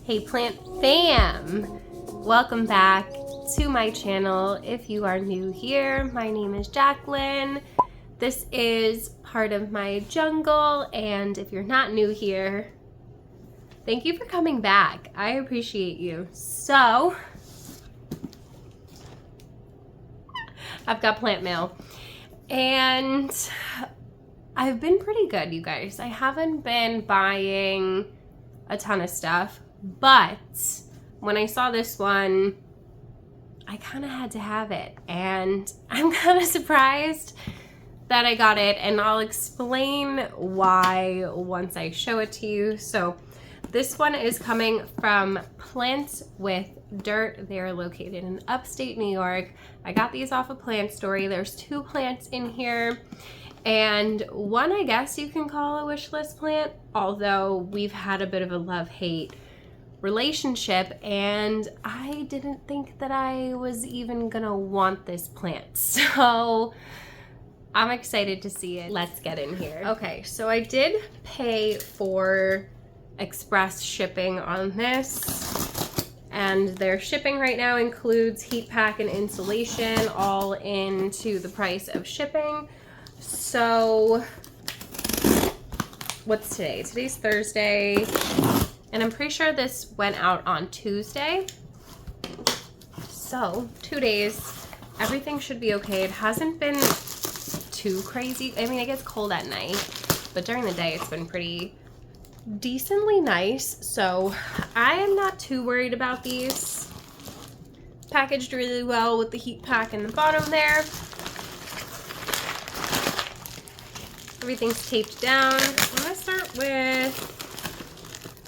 Hey plant fam! Welcome back to my channel. If you are new here, my name is Jacqueline. This is part of my jungle, and if you're not new here, thank you for coming back. I appreciate you. So, I've got plant mail, and I've been pretty good, you guys. I haven't been buying a ton of stuff, but when I saw this one, I kind of had to have it, and I'm kind of surprised that I got it, and I'll explain why once I show it to you. So this one is coming from Plants with Dirt. They're located in upstate New York. I got these off of Plant Story. There's 2 plants in here, and one I guess you can call a wish list plant, although we've had a bit of a love-hate relationship, and I didn't think that I was even gonna want this plant. So I'm excited to see it. Let's get in here. Okay, so I did pay for express shipping on this, and their shipping right now includes heat pack and insulation, all into the price of shipping. So what's today? Today's Thursday, and I'm pretty sure this went out on Tuesday. So 2 days, everything should be okay. It hasn't been too crazy. I mean, it gets cold at night, but during the day it's been pretty decently nice. So I am not too worried about these. Packaged really well with the heat pack in the bottom there. Everything's taped down. I'm gonna start with,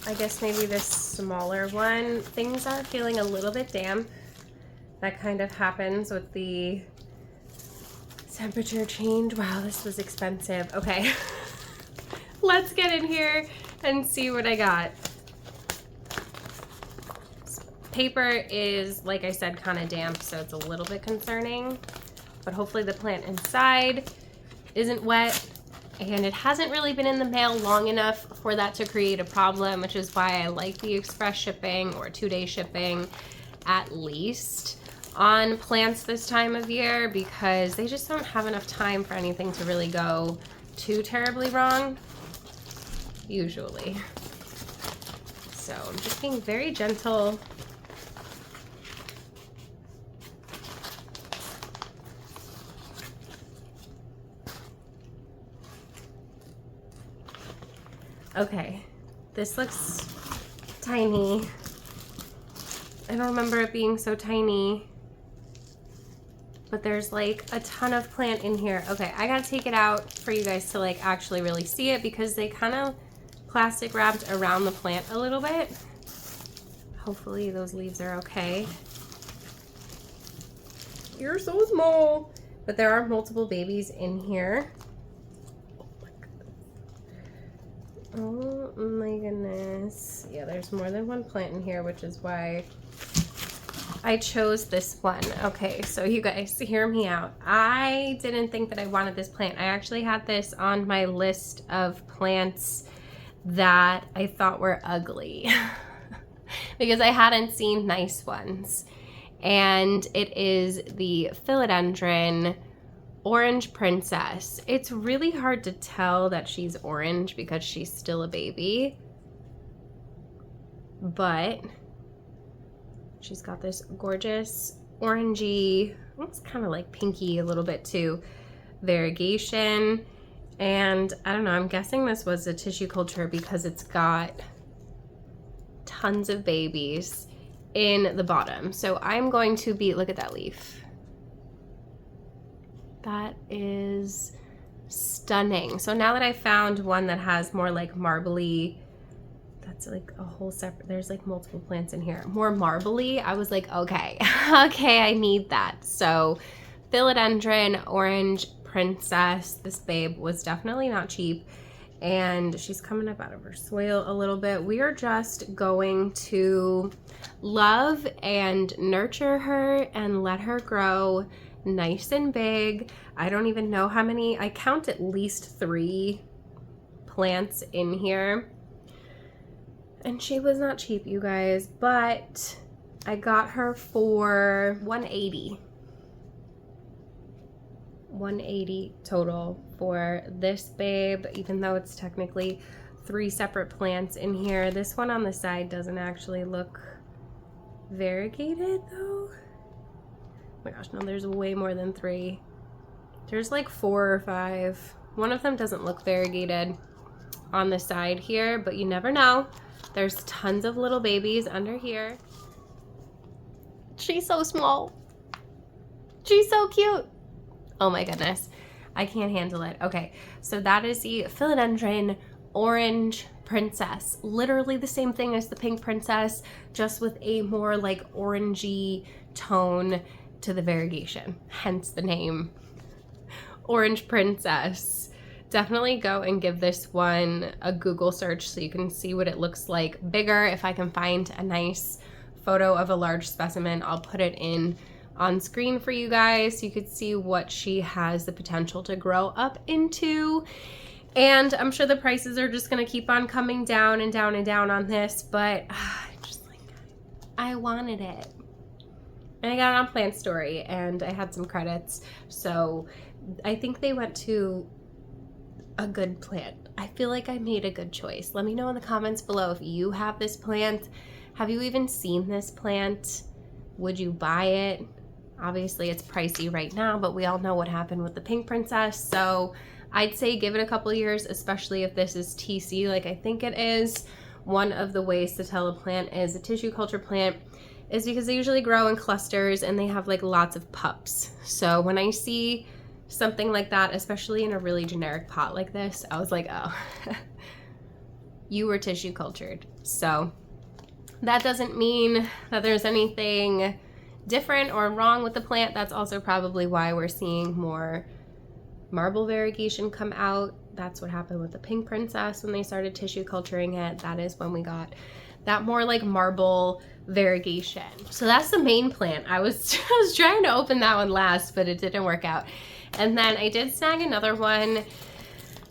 I guess, maybe this smaller one. Things are feeling a little bit damp. That kind of happens with the temperature change. Wow, this was expensive. Okay, let's get in here and see what I got. This paper is, like I said, kind of damp, so it's a little bit concerning, but hopefully the plant inside isn't wet. And it hasn't really been in the mail long enough for that to create a problem, which is why I like the express shipping or 2-day shipping at least on plants this time of year, because they just don't have enough time for anything to really go too terribly wrong, usually. So I'm just being very gentle. Okay, this looks tiny. I don't remember it being so tiny, but there's like a ton of plant in here. Okay, I gotta take it out for you guys to like actually really see it, because they kind of plastic wrapped around the plant a little bit. Hopefully those leaves are okay. You're so small, but there are multiple babies in here. Oh my goodness. Yeah, there's more than one plant in here, which is why I chose this one. Okay, so you guys, hear me out. I didn't think that I wanted this plant. I actually had this on my list of plants that I thought were ugly because I hadn't seen nice ones. And it is the Philodendron Orange Princess. It's really hard to tell that she's orange because she's still a baby, but she's got this gorgeous orangey, it's kind of like pinky a little bit too, variegation. And I don't know, I'm guessing this was a tissue culture because it's got tons of babies in the bottom. So I'm going to be, look at that leaf. That is stunning. So now that I found one that has more like marbly, that's like a whole separate, there's like multiple plants in here, more marbly, I was like, okay, okay, I need that. So Philodendron Orange Princess, this babe was definitely not cheap, and she's coming up out of her soil a little bit. We are just going to love and nurture her and let her grow nice and big. I don't even know how many, I count at least 3 plants in here. And she was not cheap, you guys, but I got her for $180. $180 total for this babe, even though it's technically 3 separate plants in here. This one on the side doesn't actually look variegated though. Oh my gosh, no, there's way more than 3. There's like 4 or 5. One of them doesn't look variegated on the side here, but you never know. There's tons of little babies under here. She's so small. She's so cute. Oh my goodness. I can't handle it. Okay, so that is the Philodendron Orange Princess. Literally the same thing as the Pink Princess, just with a more like orangey tone to the variegation. Hence the name Orange Princess. Definitely go and give this one a Google search so you can see what it looks like bigger. If I can find a nice photo of a large specimen, I'll put it in on screen for you guys so you could see what she has the potential to grow up into. And I'm sure the prices are just gonna keep on coming down and down and down on this, but I wanted it. And I got it on Plant Story and I had some credits, so I think they went to a good plant. I feel like I made a good choice. Let me know in the comments below if you have this plant. Have you even seen this plant? Would you buy it? Obviously it's pricey right now, but we all know what happened with the Pink Princess, so I'd say give it a couple years, especially if this is TC like I think it is. One of the ways to tell a plant is a tissue culture plant is because they usually grow in clusters and they have like lots of pups. So when I see something like that, especially in a really generic pot like this, I was like, oh, you were tissue cultured. So that doesn't mean that there's anything different or wrong with the plant. That's also probably why we're seeing more marble variegation come out. That's what happened with the Pink Princess when they started tissue culturing it. That is when we got that more like marble variegation. So that's the main plant. I was trying to open that one last, but it didn't work out. And then I did snag another one.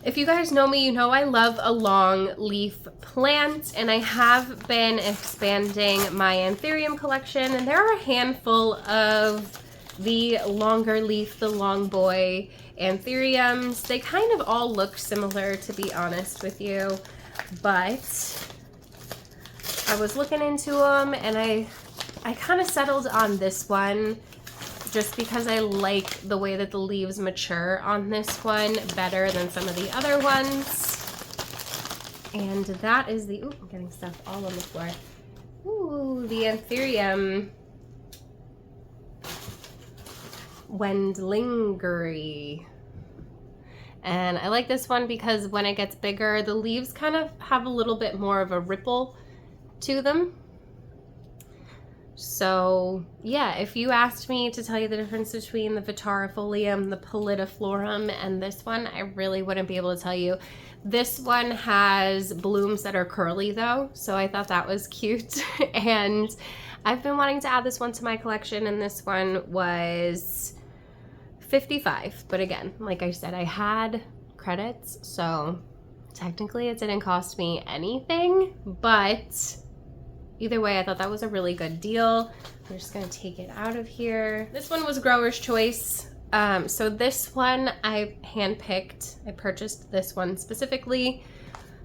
If you guys know me, you know I love a long leaf plant, and I have been expanding my anthurium collection, and there are a handful of the longer leaf, the long boy anthuriums. They kind of all look similar, to be honest with you, but I was looking into them and I kind of settled on this one just because I like the way that the leaves mature on this one better than some of the other ones. And that is the, ooh, I'm getting stuff all on the floor. Ooh, the anthurium Wendlingery. And I like this one because when it gets bigger, the leaves kind of have a little bit more of a ripple to them. So yeah, if you asked me to tell you the difference between the Vitarifolium, the Pallidiflorum, and this one, I really wouldn't be able to tell you. This one has blooms that are curly though, so I thought that was cute. And I've been wanting to add this one to my collection, and this one was $55. But again, like I said, I had credits, so technically it didn't cost me anything, but either way, I thought that was a really good deal. I'm just gonna take it out of here. This one was Grower's Choice. So this one I handpicked. I purchased this one specifically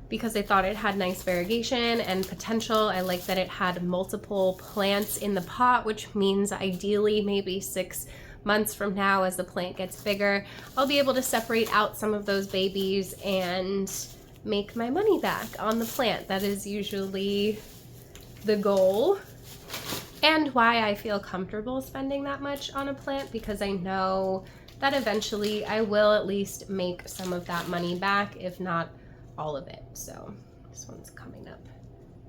because I thought it had nice variegation and potential. I like that it had multiple plants in the pot, which means ideally maybe 6 months from now, as the plant gets bigger, I'll be able to separate out some of those babies and make my money back on the plant. That is usually the goal, and why I feel comfortable spending that much on a plant, because I know that eventually I will at least make some of that money back, if not all of it. So this one's coming up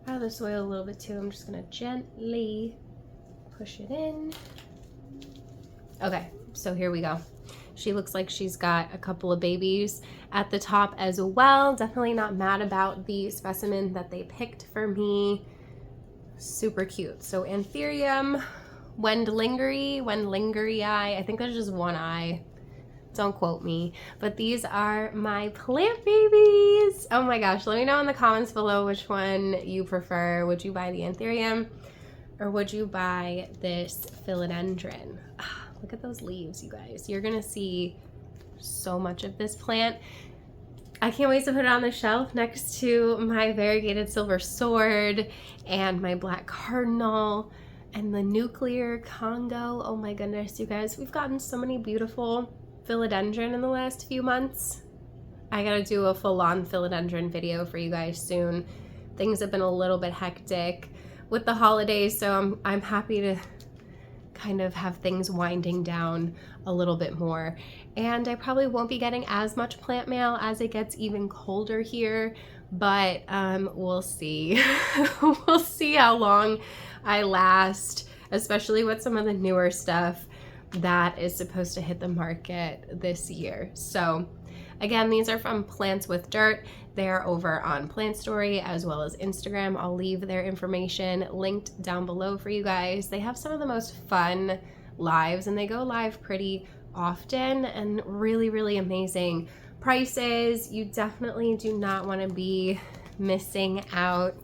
out of the soil a little bit too. I'm just gonna gently push it in. Okay, so here we go. She looks like she's got a couple of babies at the top as well. Definitely not mad about the specimen that they picked for me. Super cute. So Anthurium Wendlingerii, I think there's just one eye. Don't quote me, but these are my plant babies. Oh my gosh, let me know in the comments below which one you prefer. Would you buy the anthurium or would you buy this philodendron? Look at those leaves, you guys. You're gonna see so much of this plant. I can't wait to put it on the shelf next to my variegated silver sword and my black cardinal and the nuclear Congo. Oh my goodness, you guys, we've gotten so many beautiful philodendron in the last few months. I gotta do a full-on philodendron video for you guys soon. Things have been a little bit hectic with the holidays, so I'm happy to kind of have things winding down a little bit more. And I probably won't be getting as much plant mail as it gets even colder here, but we'll see. We'll see how long I last, especially with some of the newer stuff that is supposed to hit the market this year. So again, these are from Plants with Dirt. They're over on Plant Story as well as Instagram. I'll leave their information linked down below for you guys. They have some of the most fun lives and they go live pretty often and really, really amazing prices. You definitely do not want to be missing out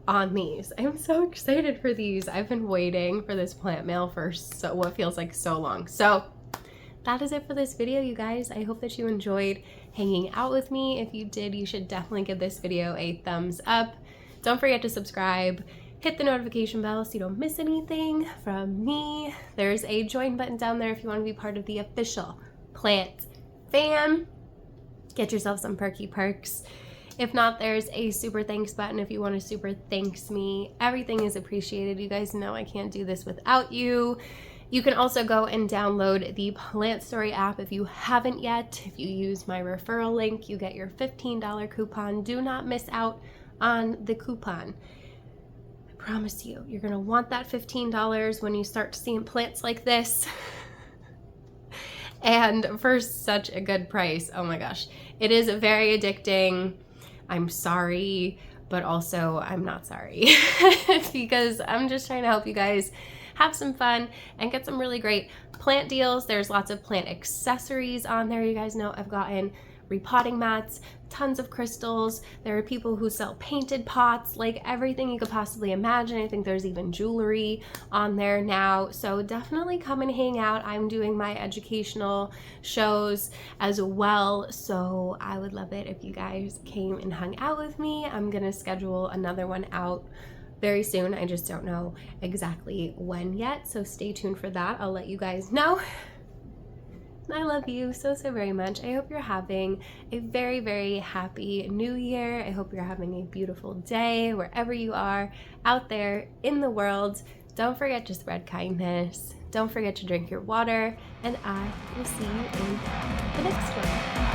on these. I'm so excited for these. I've been waiting for this plant mail for what feels like so long. So that is it for this video, you guys. I hope that you enjoyed hanging out with me. If you did, you should definitely give this video a thumbs up. Don't forget to subscribe, hit the notification bell so you don't miss anything from me. There's a join button down there if you want to be part of the official plant fam. Get yourself some perky perks. If not, there's a super thanks button if you want to super thanks me. Everything is appreciated. You guys know I can't do this without you. You can also go and download the Plant Story app if you haven't yet. If you use my referral link, you get your $15 coupon. Do not miss out on the coupon. I promise you, you're gonna want that $15 when you start seeing plants like this. And for such a good price, oh my gosh. It is very addicting. I'm sorry, but also I'm not sorry because I'm just trying to help you guys have some fun and get some really great plant deals. There's lots of plant accessories on there. You guys know I've gotten repotting mats, tons of crystals. There are people who sell painted pots, like everything you could possibly imagine. I think there's even jewelry on there now. So definitely come and hang out. I'm doing my educational shows as well. So I would love it if you guys came and hung out with me. I'm gonna schedule another one out very soon. I just don't know exactly when yet. So stay tuned for that. I'll let you guys know. I love you so, so very much. I hope you're having a very, very happy new year. I hope you're having a beautiful day wherever you are out there in the world. Don't forget to spread kindness. Don't forget to drink your water. And I will see you in the next one.